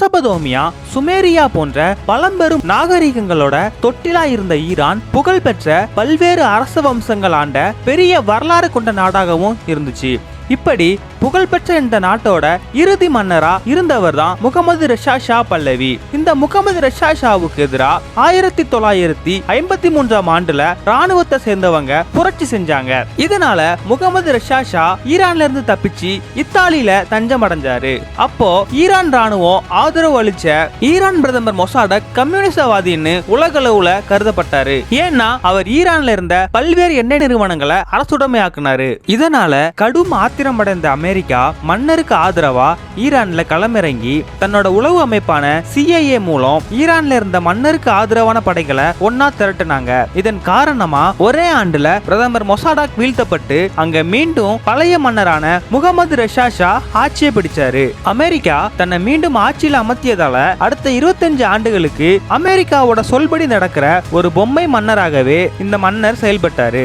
மெசபதோமியா, சுமேரியா போன்ற பழம்பெரும் நாகரிகங்களோட தொட்டிலா இருந்த ஈரான் புகழ்பெற்ற பல்வேறு அரச வம்சங்கள் ஆண்ட பெரிய வரலாறு கொண்ட நாடாகவும் இருந்துச்சு. இப்படி புகழ்பெற்ற இந்த நாட்டோட இறுதி மன்னரா இருந்தவர் தான் முகமது ரெஷா ஷா பல்லவி. இந்த முகமது ரெஷா ஷாவுக்கு எதிராக 1953ஆம் ஆண்டுல ராணுவத்தை சேர்ந்தவங்க புரட்சி செஞ்சாங்க. இதனால முகமது ரெஷா ஷா ஈரான்ல இருந்து தப்பிச்சு இத்தாலியில தஞ்சம் அடைஞ்சாரு. அப்போ ஈரான் ராணுவம் ஆதரவு அளிச்ச ஈரான் பிரதமர் மொசாடக் கம்யூனிசவாதின்னு உலகளவுல கருதப்பட்டாரு. ஏன்னா அவர் ஈரான்ல இருந்த பல்வேறு எண்ணெய் நிறுவனங்களை அரசுடைமையாக்குனாரு. இதனால கடும் ஆத்திரம் அடைந்த அமெரிக்கா மன்னருக்கு ஆதரவா ஈரான்ல களமிறங்கி தன்னோட உளவு அமைப்பான CIA மூலம் ஈரான்ல இருந்த மன்னருக்கு ஆதரவான படைகளை ஒன்னா திரட்டினாங்க. இதன் காரணமா ஒரே ஆண்டுல பிரதமர் மொசாடாக் வீழ்த்தப்பட்டு அங்க மீண்டும் பழைய மன்னரான முகமது ரெஷா ஷா ஆட்சியை பிடிச்சாரு. அமெரிக்கா தன்னை மீண்டும் ஆட்சியில் அமர்த்தியதால அடுத்த 25 ஆண்டுகளுக்கு அமெரிக்காவோட சொல்படி நடக்கிற ஒரு பொம்மை மன்னராகவே இந்த மன்னர் செயல்பட்டாரு.